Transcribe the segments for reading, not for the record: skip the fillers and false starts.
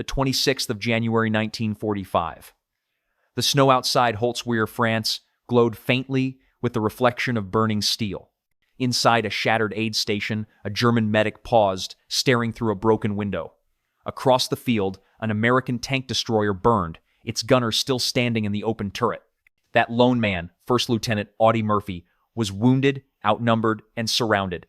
the 26th of January 1945. The snow outside Holzwihr, France, glowed faintly with the reflection of burning steel. Inside a shattered aid station, a German medic paused, staring through a broken window. Across the field, an American tank destroyer burned, its gunner still standing in the open turret. That lone man, First Lieutenant Audie Murphy, was wounded, outnumbered, and surrounded.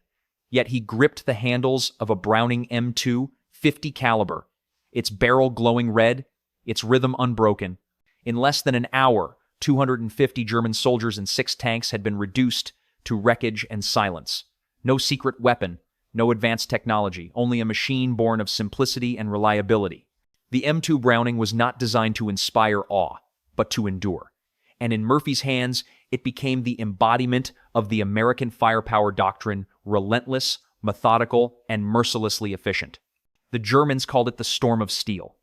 Yet he gripped the handles of a Browning M2 50 caliber, its barrel glowing red, its rhythm unbroken. In less than an hour, 250 German soldiers and 6 tanks had been reduced to wreckage and silence. No secret weapon, no advanced technology, only a machine born of simplicity and reliability. The M2 Browning was not designed to inspire awe, but to endure. And in Murphy's hands, it became the embodiment of the American firepower doctrine, relentless, methodical, and mercilessly efficient. The Germans called it the Storm of Steel.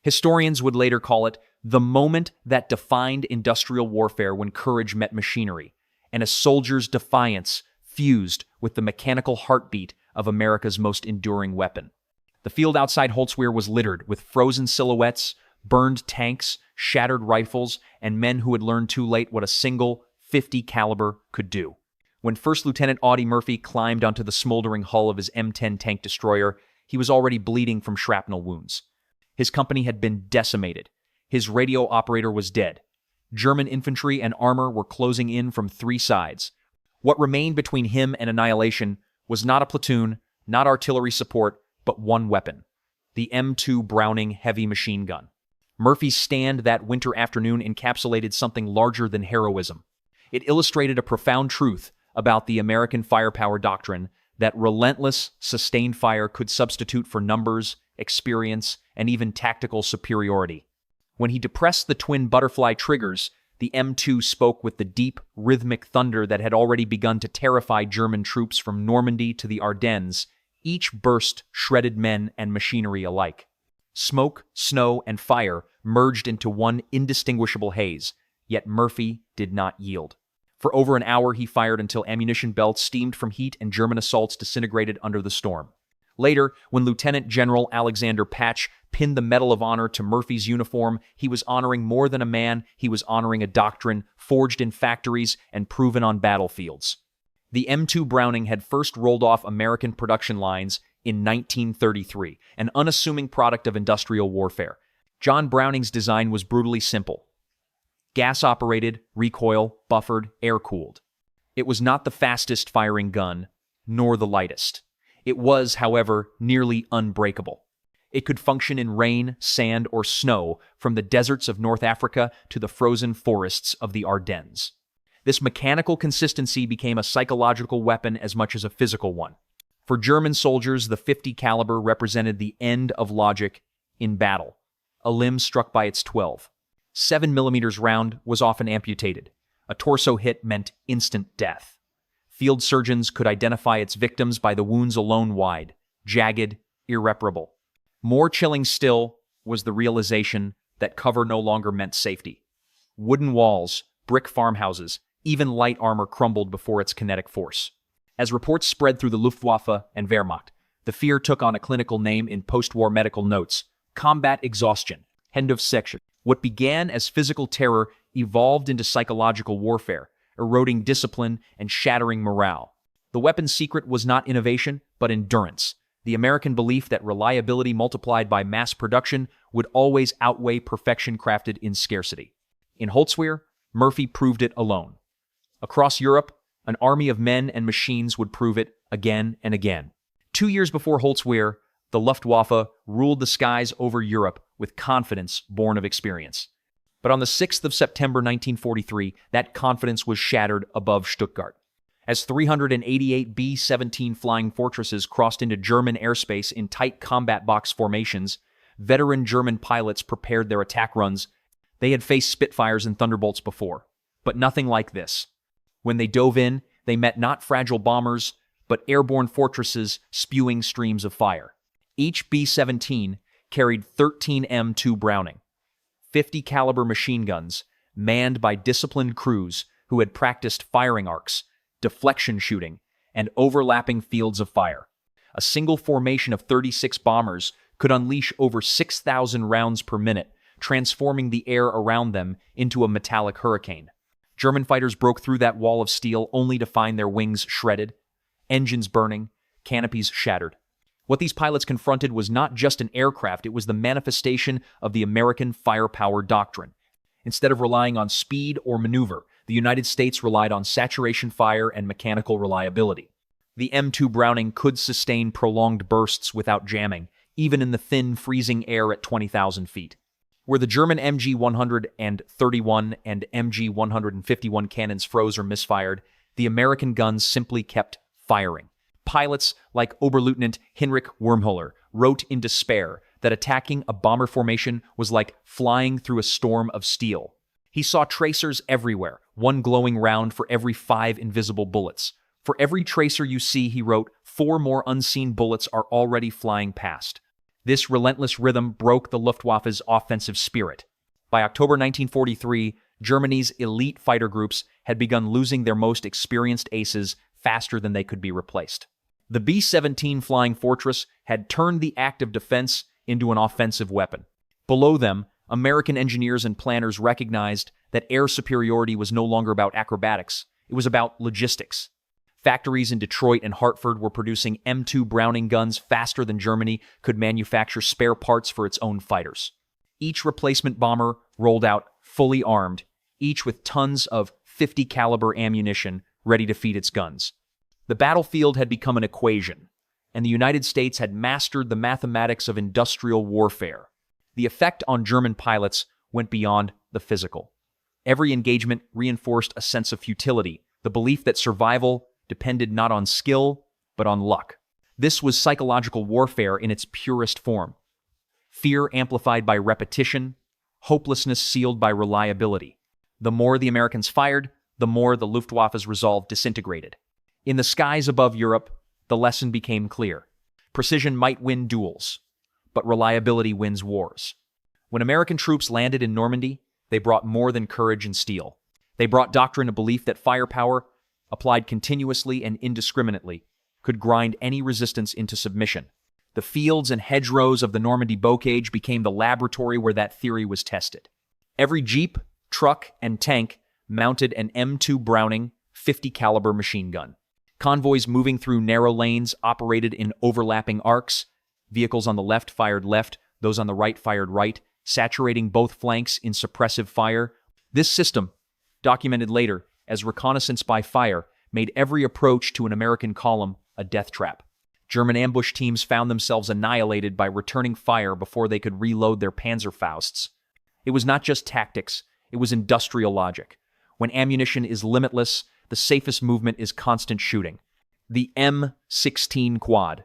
Historians would later call it the moment that defined industrial warfare when courage met machinery, and a soldier's defiance fused with the mechanical heartbeat of America's most enduring weapon. The field outside Holzwihr was littered with frozen silhouettes, burned tanks, shattered rifles, and men who had learned too late what a single 50 caliber could do. When First Lieutenant Audie Murphy climbed onto the smoldering hull of his M10 tank destroyer, he was already bleeding from shrapnel wounds. His company had been decimated. His radio operator was dead. German infantry and armor were closing in from 3 sides. What remained between him and annihilation was not a platoon, not artillery support, but one weapon: the M2 Browning heavy machine gun. Murphy's stand that winter afternoon encapsulated something larger than heroism. It illustrated a profound truth about the American firepower doctrine, that relentless, sustained fire could substitute for numbers, experience, and even tactical superiority. When he depressed the twin butterfly triggers, the M2 spoke with the deep, rhythmic thunder that had already begun to terrify German troops from Normandy to the Ardennes. Each burst shredded men and machinery alike. Smoke, snow, and fire merged into one indistinguishable haze, yet Murphy did not yield. For over an hour he fired until ammunition belts steamed from heat and German assaults disintegrated under the storm. Later, when Lieutenant General Alexander Patch pinned the Medal of Honor to Murphy's uniform, he was honoring more than a man, he was honoring a doctrine forged in factories and proven on battlefields. The M2 Browning had first rolled off American production lines in 1933, an unassuming product of industrial warfare. John Browning's design was brutally simple: gas-operated, recoil, buffered, air-cooled. It was not the fastest firing gun, nor the lightest. It was, however, nearly unbreakable. It could function in rain, sand, or snow, from the deserts of North Africa to the frozen forests of the Ardennes. This mechanical consistency became a psychological weapon as much as a physical one. For German soldiers, the 50 caliber represented the end of logic in battle, a limb struck by its 12. 7 millimeters round was often amputated. A torso hit meant instant death. Field surgeons could identify its victims by the wounds alone: wide, jagged, irreparable. More chilling still was the realization that cover no longer meant safety. Wooden walls, brick farmhouses, even light armor crumbled before its kinetic force. As reports spread through the Luftwaffe and Wehrmacht, the fear took on a clinical name in post-war medical notes: combat exhaustion. End of section. What began as physical terror evolved into psychological warfare, eroding discipline and shattering morale. The weapon's secret was not innovation, but endurance. The American belief that reliability multiplied by mass production would always outweigh perfection crafted in scarcity. In Holzwihr, Murphy proved it alone. Across Europe, an army of men and machines would prove it again and again. 2 years before Holzwihr, the Luftwaffe ruled the skies over Europe with confidence born of experience. But on the 6th of September 1943, that confidence was shattered above Stuttgart. As 388 B-17 Flying Fortresses crossed into German airspace in tight combat box formations, veteran German pilots prepared their attack runs. They had faced Spitfires and Thunderbolts before, but nothing like this. When they dove in, they met not fragile bombers, but airborne fortresses spewing streams of fire. Each B-17 carried 13 M2 Browning, 50 caliber machine guns, manned by disciplined crews who had practiced firing arcs, deflection shooting, and overlapping fields of fire. A single formation of 36 bombers could unleash over 6,000 rounds per minute, transforming the air around them into a metallic hurricane. German fighters broke through that wall of steel only to find their wings shredded, engines burning, canopies shattered. What these pilots confronted was not just an aircraft, it was the manifestation of the American firepower doctrine. Instead of relying on speed or maneuver, the United States relied on saturation fire and mechanical reliability. The M2 Browning could sustain prolonged bursts without jamming, even in the thin, freezing air at 20,000 feet. Where the German MG-131 and MG-151 cannons froze or misfired, the American guns simply kept firing. Pilots like Oberleutnant Heinrich Wormhöller wrote in despair that attacking a bomber formation was like flying through a storm of steel. He saw tracers everywhere, one glowing round for every 5 invisible bullets. For every tracer you see, he wrote, 4 more unseen bullets are already flying past. This relentless rhythm broke the Luftwaffe's offensive spirit. By October 1943, Germany's elite fighter groups had begun losing their most experienced aces faster than they could be replaced. The B-17 Flying Fortress had turned the act of defense into an offensive weapon. Below them, American engineers and planners recognized that air superiority was no longer about acrobatics, it was about logistics. Factories in Detroit and Hartford were producing M2 Browning guns faster than Germany could manufacture spare parts for its own fighters. Each replacement bomber rolled out fully armed, each with tons of .50 caliber ammunition ready to feed its guns. The battlefield had become an equation, and the United States had mastered the mathematics of industrial warfare. The effect on German pilots went beyond the physical. Every engagement reinforced a sense of futility, the belief that survival depended not on skill, but on luck. This was psychological warfare in its purest form. Fear amplified by repetition, hopelessness sealed by reliability. The more the Americans fired, the more the Luftwaffe's resolve disintegrated. In the skies above Europe, the lesson became clear. Precision might win duels, but reliability wins wars. When American troops landed in Normandy, they brought more than courage and steel. They brought doctrine, a belief that firepower, applied continuously and indiscriminately, could grind any resistance into submission. The fields and hedgerows of the Normandy bocage became the laboratory where that theory was tested. Every jeep, truck, and tank mounted an M2 Browning .50 caliber machine gun. Convoys moving through narrow lanes operated in overlapping arcs. Vehicles on the left fired left, those on the right fired right, saturating both flanks in suppressive fire. This system, documented later as reconnaissance by fire, made every approach to an American column a death trap. German ambush teams found themselves annihilated by returning fire before they could reload their Panzerfausts. It was not just tactics, it was industrial logic. When ammunition is limitless, the safest movement is constant shooting. The M16 Quad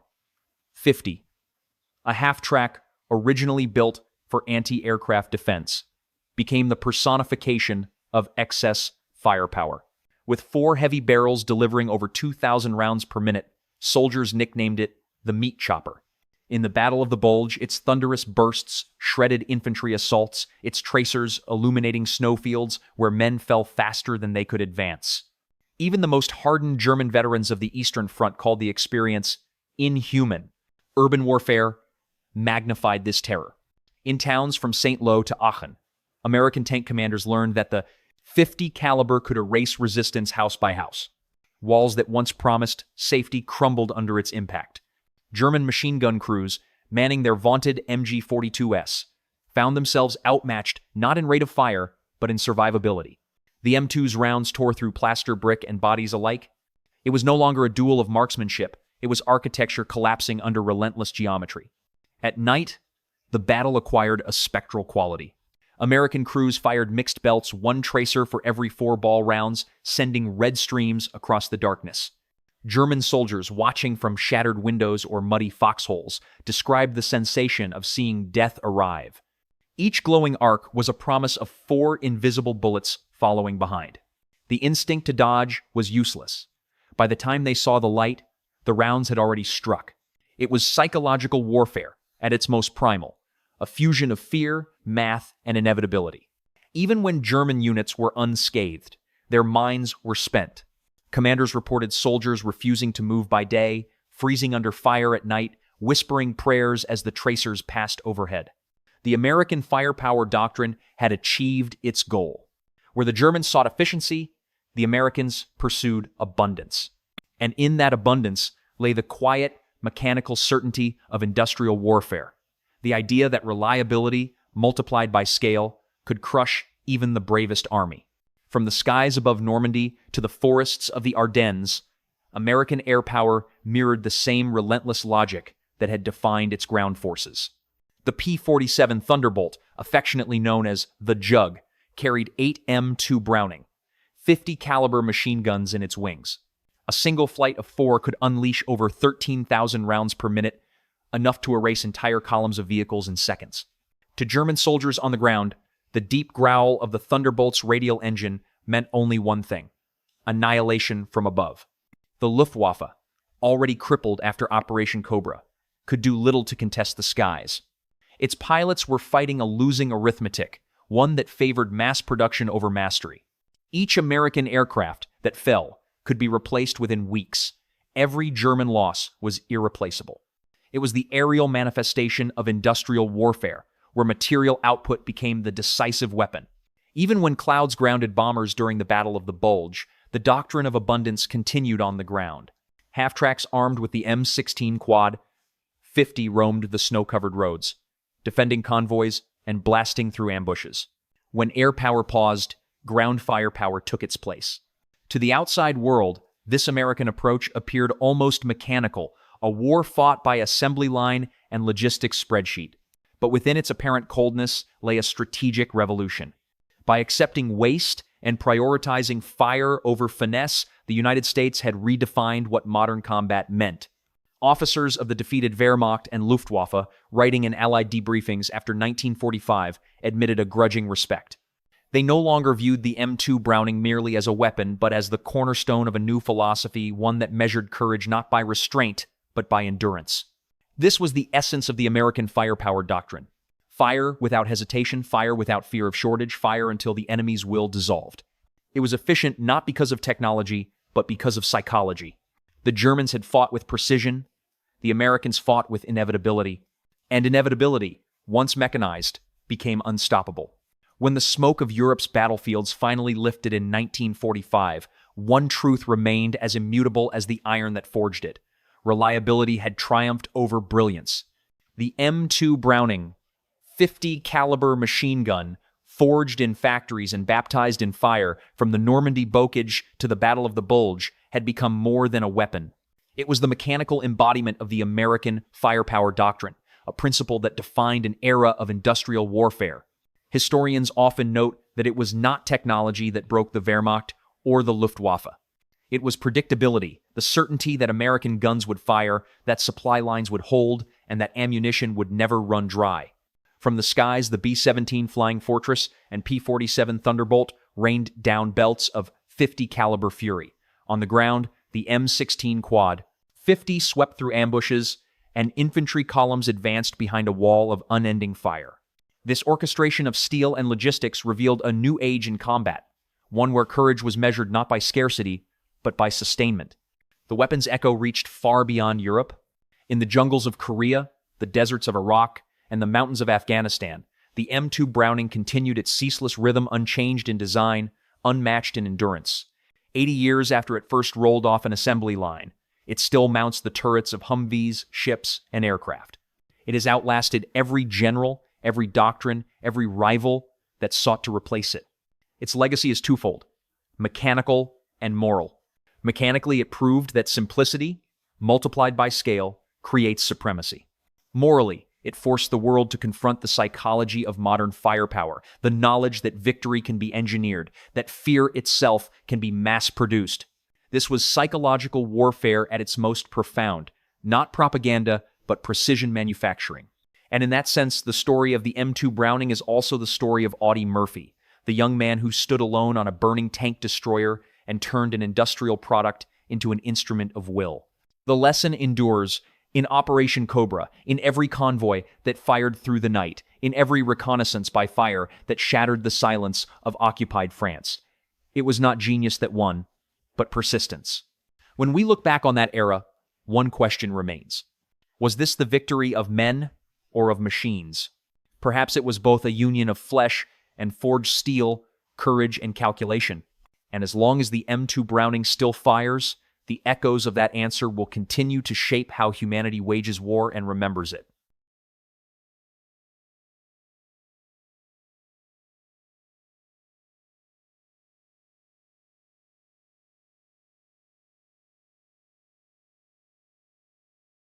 50, a half-track originally built for anti-aircraft defense, became the personification of excess firepower. With 4 heavy barrels delivering over 2,000 rounds per minute, soldiers nicknamed it the Meat Chopper. In the Battle of the Bulge, its thunderous bursts shredded infantry assaults, its tracers illuminating snowfields where men fell faster than they could advance. Even the most hardened German veterans of the Eastern Front called the experience inhuman. Urban warfare magnified this terror. In towns from St. Lo to Aachen, American tank commanders learned that the .50 caliber could erase resistance house by house. Walls that once promised safety crumbled under its impact. German machine gun crews, manning their vaunted MG-42S, found themselves outmatched not in rate of fire, but in survivability. The M2's rounds tore through plaster, brick, and bodies alike. It was no longer a duel of marksmanship, it was architecture collapsing under relentless geometry. At night, the battle acquired a spectral quality. American crews fired mixed belts, 1 tracer for every 4 ball rounds, sending red streams across the darkness. German soldiers, watching from shattered windows or muddy foxholes, described the sensation of seeing death arrive. Each glowing arc was a promise of 4 invisible bullets following behind. The instinct to dodge was useless. By the time they saw the light, the rounds had already struck. It was psychological warfare at its most primal, a fusion of fear, math, and inevitability. Even when German units were unscathed, their minds were spent. Commanders reported soldiers refusing to move by day, freezing under fire at night, whispering prayers as the tracers passed overhead. The American firepower doctrine had achieved its goal. Where the Germans sought efficiency, the Americans pursued abundance. And in that abundance lay the quiet, mechanical certainty of industrial warfare. The idea that reliability, multiplied by scale, could crush even the bravest army. From the skies above Normandy to the forests of the Ardennes, American air power mirrored the same relentless logic that had defined its ground forces. The P-47 Thunderbolt, affectionately known as the Jug, carried 8 M2 Browning, 50 caliber machine guns in its wings. A single flight of 4 could unleash over 13,000 rounds per minute, enough to erase entire columns of vehicles in seconds. To German soldiers on the ground, the deep growl of the Thunderbolt's radial engine meant only one thing: annihilation from above. The Luftwaffe, already crippled after Operation Cobra, could do little to contest the skies. Its pilots were fighting a losing arithmetic, one that favored mass production over mastery. Each American aircraft that fell could be replaced within weeks. Every German loss was irreplaceable. It was the aerial manifestation of industrial warfare, where material output became the decisive weapon. Even when clouds grounded bombers during the Battle of the Bulge, the doctrine of abundance continued on the ground. Half-tracks armed with the M16 Quad, 50 roamed the snow-covered roads, defending convoys and blasting through ambushes. When air power paused, ground firepower took its place. To the outside world, this American approach appeared almost mechanical, a war fought by assembly line and logistics spreadsheet. But within its apparent coldness lay a strategic revolution. By accepting waste and prioritizing fire over finesse, the United States had redefined what modern combat meant. Officers of the defeated Wehrmacht and Luftwaffe, writing in Allied debriefings after 1945, admitted a grudging respect. They no longer viewed the M2 Browning merely as a weapon, but as the cornerstone of a new philosophy, one that measured courage not by restraint, but by endurance. This was the essence of the American firepower doctrine. Fire without hesitation, fire without fear of shortage, fire until the enemy's will dissolved. It was efficient not because of technology, but because of psychology. The Germans had fought with precision. The Americans fought with inevitability. And inevitability, once mechanized, became unstoppable. When the smoke of Europe's battlefields finally lifted in 1945, one truth remained as immutable as the iron that forged it. Reliability had triumphed over brilliance. The M2 Browning, 50 caliber machine gun, forged in factories and baptized in fire from the Normandy bocage to the Battle of the Bulge, had become more than a weapon. It was the mechanical embodiment of the American firepower doctrine, a principle that defined an era of industrial warfare. Historians often note that it was not technology that broke the Wehrmacht or the Luftwaffe. It was predictability, the certainty that American guns would fire, that supply lines would hold, and that ammunition would never run dry. From the skies, the B-17 Flying Fortress and P-47 Thunderbolt rained down belts of 50 caliber fury. On the ground, the M16 Quad, 50 swept through ambushes, and infantry columns advanced behind a wall of unending fire. This orchestration of steel and logistics revealed a new age in combat, one where courage was measured not by scarcity, but by sustainment. The weapon's echo reached far beyond Europe. In the jungles of Korea, the deserts of Iraq, and the mountains of Afghanistan, the M2 Browning continued its ceaseless rhythm, unchanged in design, unmatched in endurance. 80 years after it first rolled off an assembly line, it still mounts the turrets of Humvees, ships, and aircraft. It has outlasted every general, every doctrine, every rival that sought to replace it. Its legacy is twofold: mechanical and moral. Mechanically, it proved that simplicity, multiplied by scale, creates supremacy. Morally, it forced the world to confront the psychology of modern firepower, the knowledge that victory can be engineered, that fear itself can be mass-produced. This was psychological warfare at its most profound, not propaganda, but precision manufacturing. And in that sense, the story of the M2 Browning is also the story of Audie Murphy, the young man who stood alone on a burning tank destroyer and turned an industrial product into an instrument of will. The lesson endures in Operation Cobra, in every convoy that fired through the night, in every reconnaissance by fire that shattered the silence of occupied France. It was not genius that won, but persistence. When we look back on that era, one question remains. Was this the victory of men or of machines? Perhaps it was both a union of flesh and forged steel, courage and calculation. And as long as the M2 Browning still fires, the echoes of that answer will continue to shape how humanity wages war and remembers it.